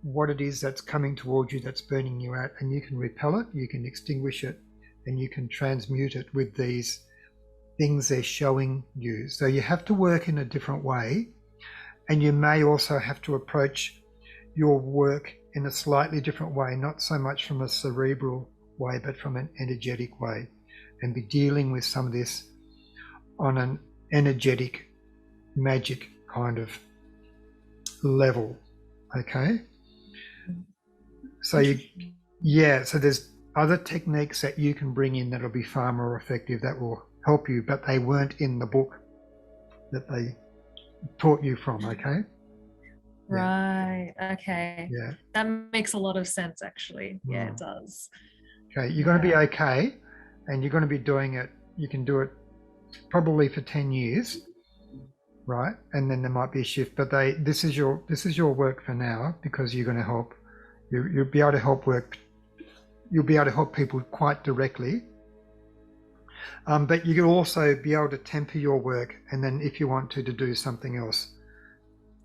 what it is that's coming towards you that's burning you out, and you can repel it, you can extinguish it, and you can transmute it with these things they're showing you. So you have to work in a different way, and you may also have to approach your work in a slightly different way, not so much from a cerebral way, but from an energetic way, and be dealing with some of this on an energetic, magic kind of level. Okay, so so there's other techniques that you can bring in that'll be far more effective, that will help you, but they weren't in the book that they taught you from. Okay. Right. Okay. Yeah. That makes a lot of sense, actually. Yeah, it does. Okay, you're going to be okay, and you're going to be doing it. You can do it probably for 10 years, right? And then there might be a shift, but this is your work for now, because you're going to help. You'll be able to help work. You'll be able to help people quite directly. But you can also be able to temper your work, and then if you want to do something else.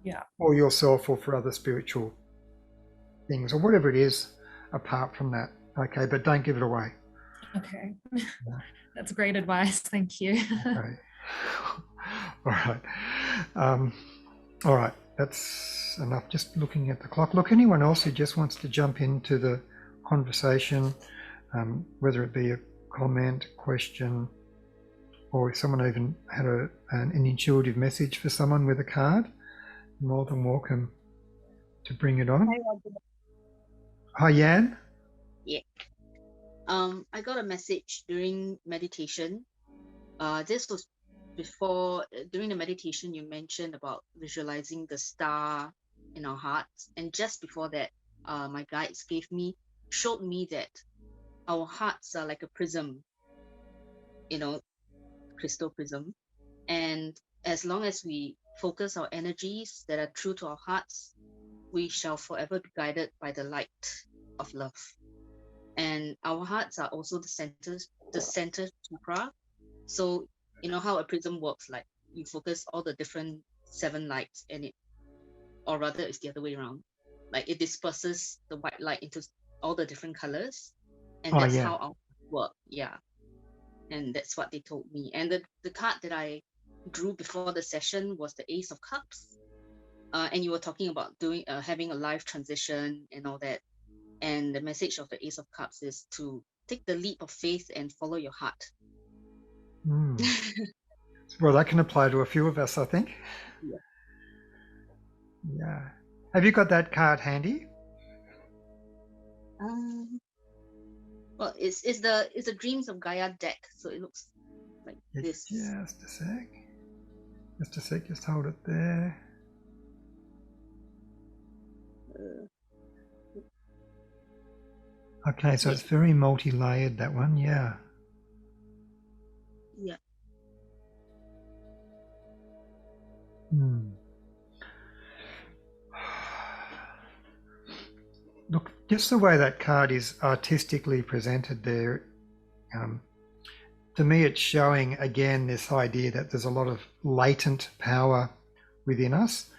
Yeah. Or yourself, or for other spiritual things, or whatever it is apart from that. Okay, but don't give it away. Okay. That's great advice. Thank you. Okay. All right. All right. That's enough. Just looking at the clock. Look, anyone else who just wants to jump into the conversation, whether it be a comment, question, or if someone even had an intuitive message for someone with a card, more than welcome to bring it on. Hi, Yan. Yeah. I got a message during meditation. This was before, during the meditation, you mentioned about visualizing the star in our hearts. And just before that, my guides showed me that our hearts are like a prism, crystal prism. And as long as we focus our energies that are true to our hearts, we shall forever be guided by the light of love. And our hearts are also the center chakra. So you know how a prism works, like you focus all the different 7 lights or rather it's the other way around. Like it disperses the white light into all the different colors. And Oh, that's yeah. how our work. Yeah. And that's what they told me. And the card that I drew before the session was the Ace of Cups. And you were talking about having a life transition and all that. And the message of the Ace of Cups is to take the leap of faith and follow your heart. Well, that can apply to a few of us, I think. Yeah. Yeah. Have you got that card handy? Well, it's the Dreams of Gaia deck, so it looks like this. Just a sec. Just hold it there. Okay, so it's very multi-layered, that one, yeah. Yeah. Look, just the way that card is artistically presented there, to me it's showing again this idea that there's a lot of latent power within us.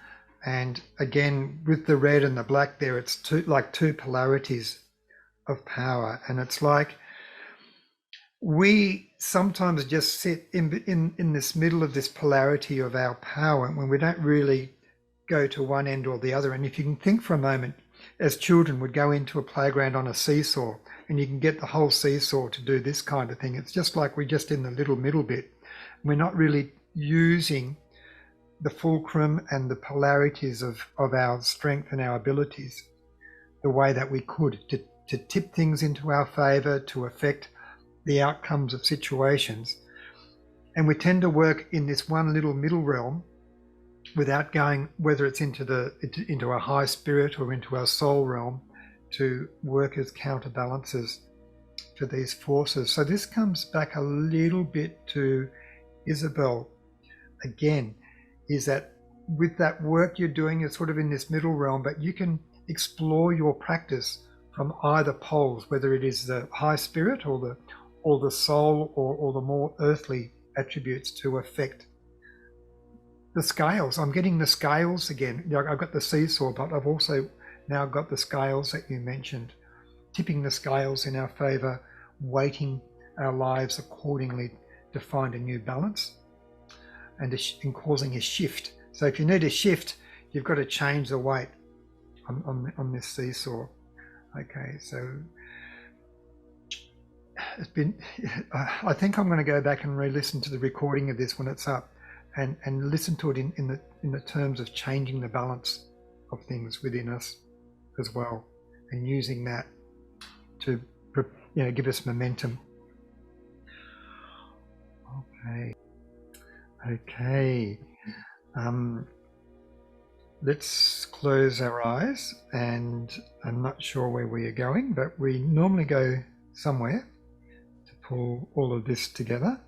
And again, with the red and the black there, it's two polarities of power. And it's like we sometimes just sit in this middle of this polarity of our power when we don't really go to one end or the other. And if you can think for a moment, as children would go into a playground on a seesaw, and you can get the whole seesaw to do this kind of thing. It's just like we're just in the little middle bit. We're not really using the fulcrum and the polarities of our strength and our abilities the way that we could to tip things into our favor, to affect the outcomes of situations. And we tend to work in this one little middle realm without going, whether it's into our high spirit or into our soul realm, to work as counterbalances for these forces. So this comes back a little bit to Isabel again, is that with that work you're doing, you're sort of in this middle realm, but you can explore your practice from either poles, whether it is the high spirit or the soul or the more earthly attributes to affect the scales. I'm getting the scales again. I've got the seesaw, but I've also now got the scales that you mentioned, tipping the scales in our favor, weighting our lives accordingly to find a new balance and causing a shift. So if you need a shift, you've got to change the weight on this seesaw. Okay, so it's been, I think I'm going to go back and re-listen to the recording of this when it's up and listen to it in the terms of changing the balance of things within us as well, and using that to give us momentum. Okay. Let's close our eyes, and I'm not sure where we are going, but we normally go somewhere to pull all of this together.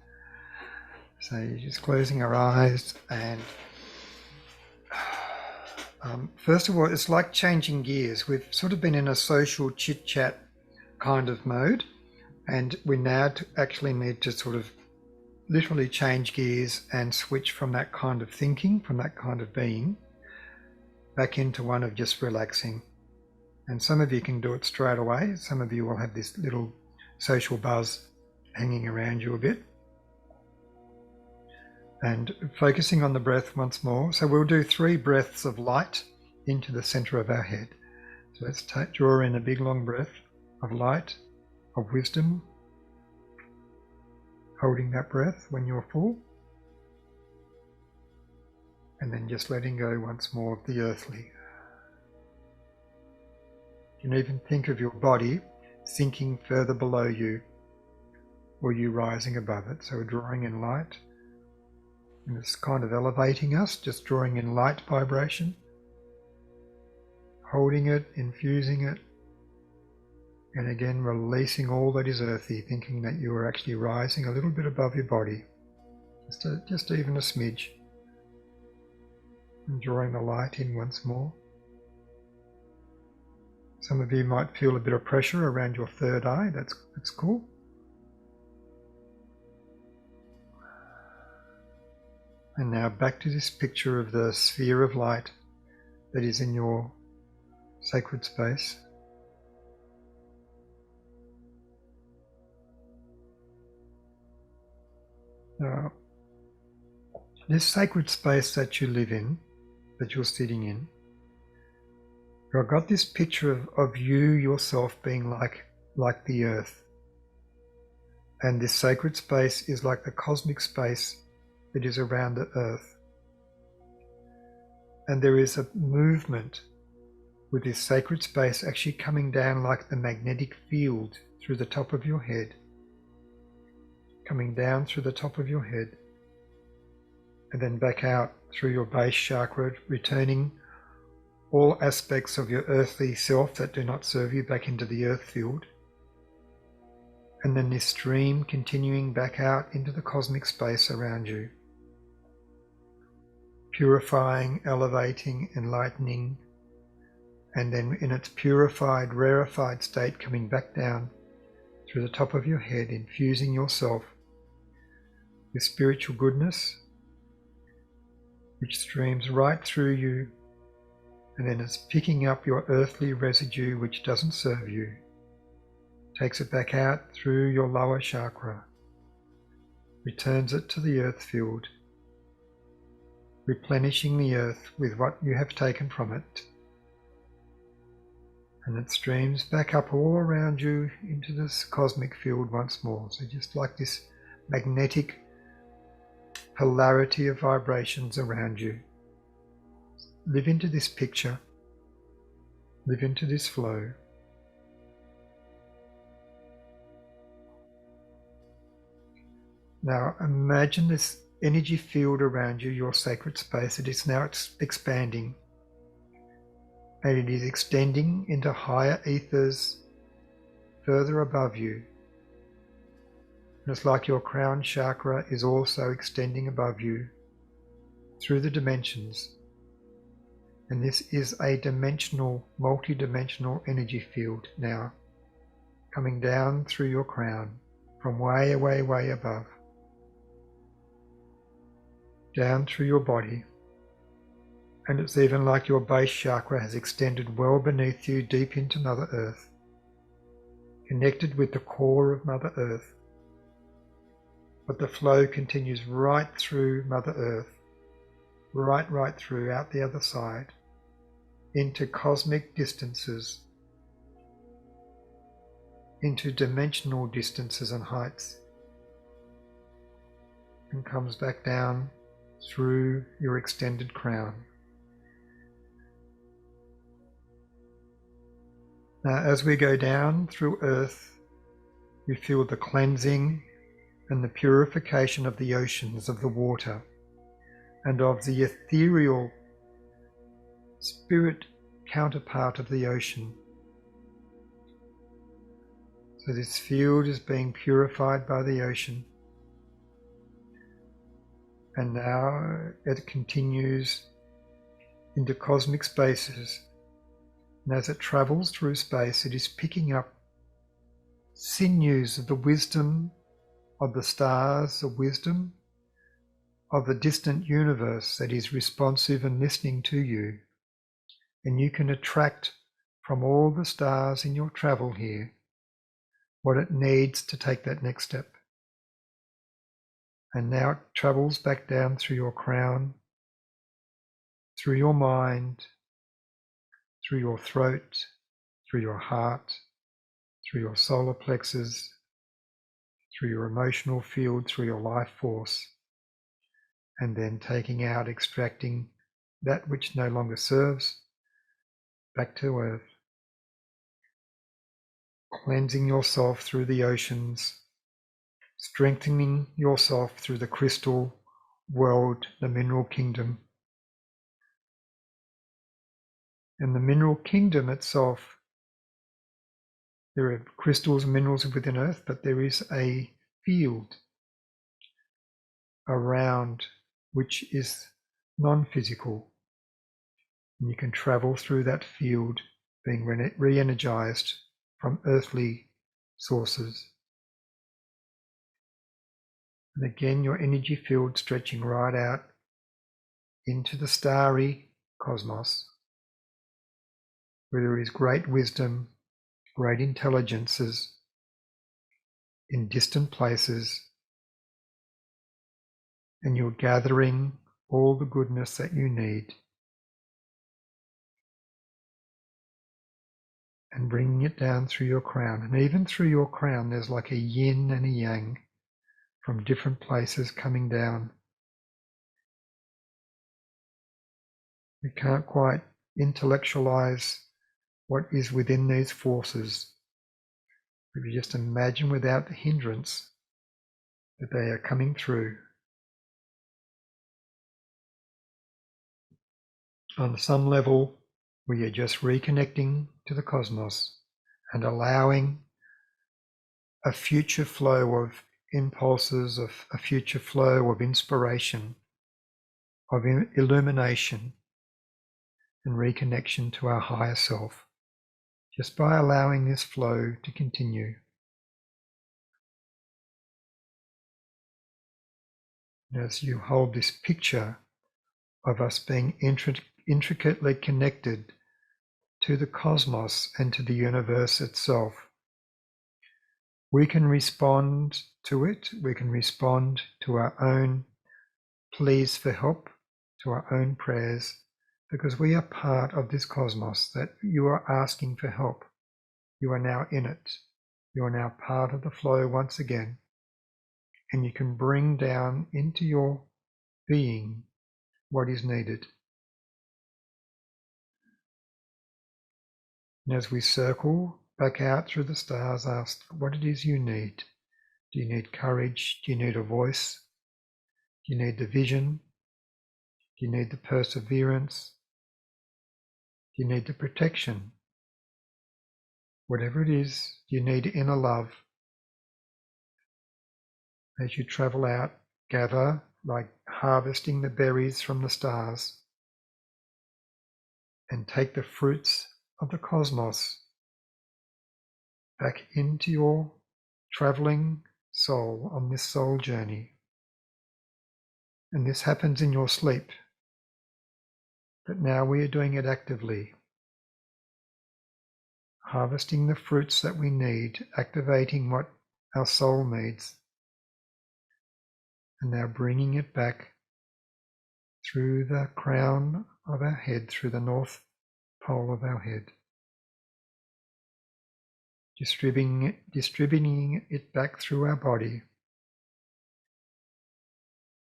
So just closing our eyes, and first of all, it's like changing gears. We've sort of been in a social chit-chat kind of mode, and we now actually need to sort of literally change gears and switch from that kind of thinking, from that kind of being, back into one of just relaxing. And some of you can do it straight away. Some of you will have this little social buzz hanging around you a bit. And focusing on the breath once more. So we'll do 3 breaths of light into the center of our head. So let's draw in a big long breath of light, of wisdom, holding that breath when you're full, and then just letting go once more of the earthly. You can even think of your body sinking further below you, or you rising above it. So we're drawing in light, and it's kind of elevating us, just drawing in light vibration, holding it, infusing it, and again releasing all that is earthy, thinking that you are actually rising a little bit above your body, just even a smidge, and drawing the light in once more. Some of you might feel a bit of pressure around your third eye. That's cool. And now back to this picture of the sphere of light that is in your sacred space. Now, this sacred space that you live in, that you're sitting in, I've got this picture of you yourself being like the earth. And this sacred space is like the cosmic space that is around the earth. And there is a movement with this sacred space actually coming down like the magnetic field through the top of your head, coming down through the top of your head, and then back out through your base chakra, returning all aspects of your earthly self that do not serve you back into the earth field. And then this stream continuing back out into the cosmic space around you, purifying, elevating, enlightening, and then in its purified, rarefied state coming back down through the top of your head, infusing yourself with spiritual goodness, which streams right through you, and then it's picking up your earthly residue which doesn't serve you, takes it back out through your lower chakra, returns it to the earth field, replenishing the earth with what you have taken from it. And it streams back up all around you into this cosmic field once more. So just like this magnetic polarity of vibrations around you. Live into this picture. Live into this flow. Now imagine this energy field around you, your sacred space. It is now expanding. And it is extending into higher ethers further above you. And it's like your crown chakra is also extending above you through the dimensions. And this is a dimensional, multi-dimensional energy field now, coming down through your crown from way, way, way above, down through your body. And it's even like your base chakra has extended well beneath you, deep into Mother Earth, connected with the core of Mother Earth. But the flow continues right through Mother Earth, right through, out the other side, into cosmic distances, into dimensional distances and heights, and comes back down through your extended crown. Now, as we go down through earth, we feel the cleansing and the purification of the oceans, of the water, and of the ethereal spirit counterpart of the ocean. So this field is being purified by the ocean. And now it continues into cosmic spaces. And as it travels through space, it is picking up sinews of the wisdom of the stars, the wisdom of the distant universe that is responsive and listening to you. And you can attract from all the stars in your travel here what it needs to take that next step. And now it travels back down through your crown, through your mind, through your throat, through your heart, through your solar plexus, through your emotional field, through your life force, and then taking out, extracting that which no longer serves back to earth. cleansing yourself through the oceans, strengthening yourself through the crystal world, the mineral kingdom. And the mineral kingdom itself, there are crystals and minerals within Earth, but there is a field around which is non-physical. And you can travel through that field being re-energized from earthly sources. And again, your energy field stretching right out into the starry cosmos, where there is great wisdom, great intelligences in distant places, and you're gathering all the goodness that you need and bringing it down through your crown. And even through your crown, there's like a yin and a yang from different places coming down. We can't quite intellectualize what is within these forces. If you just imagine without the hindrance that they are coming through. On some level, we are just reconnecting to the cosmos and allowing a future flow of impulses, of a future flow of inspiration, of illumination and reconnection to our higher self, just by allowing this flow to continue. As you hold this picture of us being intricately connected to the cosmos and to the universe itself, we can respond to it, we can respond to our own pleas for help, to our own prayers, because we are part of this cosmos that you are asking for help. You are now in it. You are now part of the flow once again, and you can bring down into your being what is needed. And as we circle back out through the stars, ask what it is you need. Do you need courage? Do you need a voice? Do you need the vision? Do you need the perseverance? Do you need the protection? Whatever it is, you need inner love. As you travel out, gather like harvesting the berries from the stars and take the fruits of the cosmos back into your traveling soul on this soul journey. And this happens in your sleep, but now we are doing it actively, harvesting the fruits that we need, activating what our soul needs, and now bringing it back through the crown of our head, through the north pole of our head, distributing it back through our body.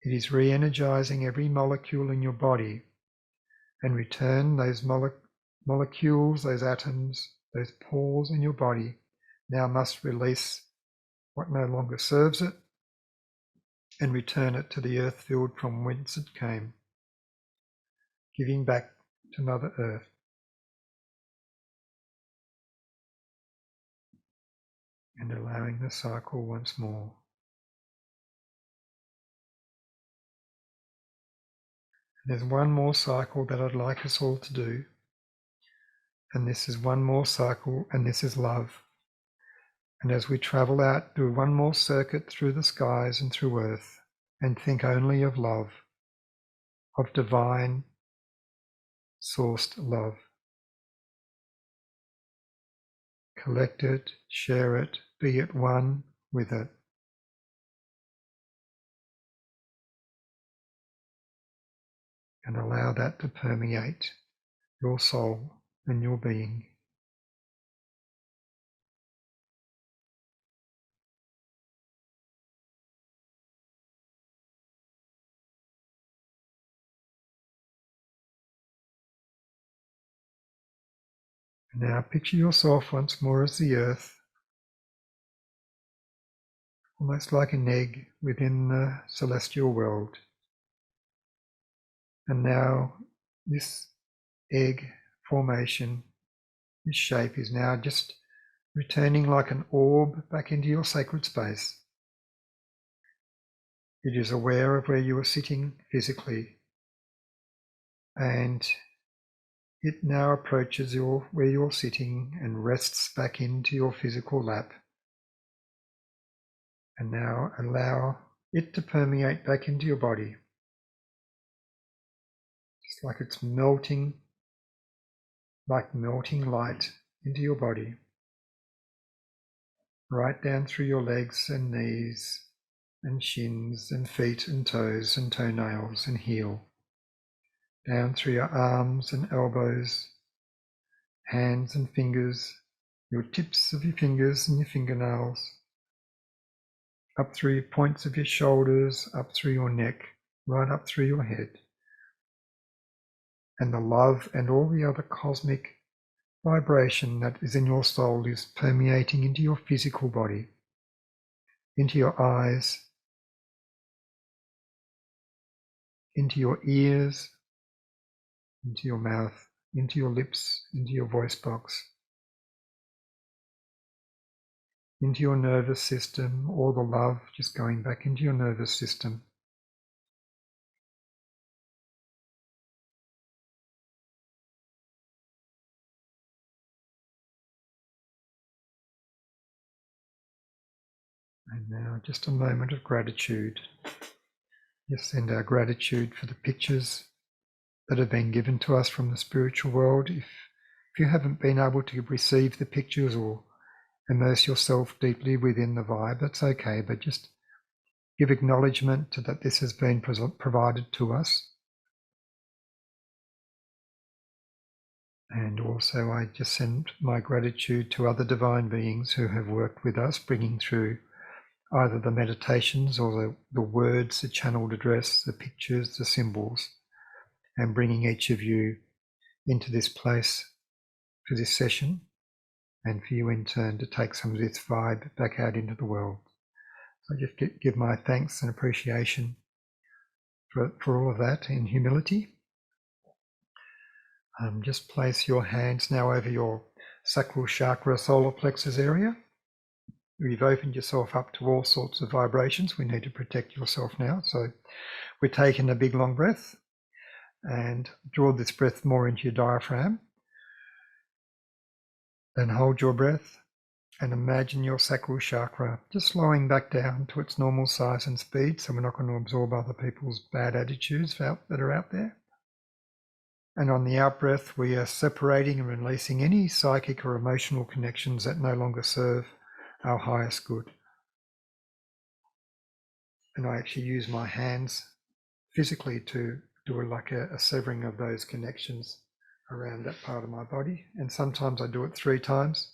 It is re-energizing every molecule in your body, and return those molecules, those atoms, those pores in your body now must release what no longer serves it and return it to the earth field from whence it came, giving back to Mother Earth. And allowing the cycle once more. There's one more cycle that I'd like us all to do. And this is one more cycle, and this is love. And as we travel out, do one more circuit through the skies and through earth, and think only of love, of divine sourced love. Collect it, share it, be at one with it. And allow that to permeate your soul and your being. And now picture yourself once more as the earth, almost like an egg within the celestial world. And now this egg formation, this shape is now just returning like an orb back into your sacred space. It is aware of where you are sitting physically, and it now approaches where you're sitting and rests back into your physical lap. And now allow it to permeate back into your body. Just like it's melting, like melting light into your body. Right down through your legs and knees and shins and feet and toes and toenails and heel. Down through your arms and elbows, hands and fingers, your tips of your fingers and your fingernails, up through your points of your shoulders, up through your neck, right up through your head. And the love and all the other cosmic vibration that is in your soul is permeating into your physical body, into your eyes, into your ears, into your mouth, into your lips, into your voice box, into your nervous system, all the love just going back into your nervous system. And now just a moment of gratitude. Just send our gratitude for the pictures that have been given to us from the spiritual world. If you haven't been able to receive the pictures or immerse yourself deeply within the vibe, that's okay, but just give acknowledgement to that this has been provided to us. And also I just send my gratitude to other divine beings who have worked with us, bringing through either the meditations or the words, the channeled address, the pictures, the symbols, and bringing each of you into this place for this session, and for you in turn to take some of this vibe back out into the world. So I just give my thanks and appreciation for all of that in humility. Just place your hands now over your sacral chakra, solar plexus area. You've opened yourself up to all sorts of vibrations. We need to protect yourself now. So we're taking a big long breath and draw this breath more into your diaphragm. Then hold your breath and imagine your sacral chakra just slowing back down to its normal size and speed, so we're not going to absorb other people's bad attitudes that are out there. And on the out breath, we are separating and releasing any psychic or emotional connections that no longer serve our highest good. And I actually use my hands physically to do like a severing of those connections around that part of my body. And sometimes I do it 3 times.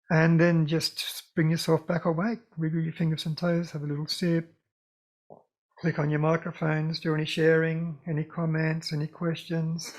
And then just bring yourself back awake, wiggle your fingers and toes, have a little sip, click on your microphones, do any sharing, any comments, any questions.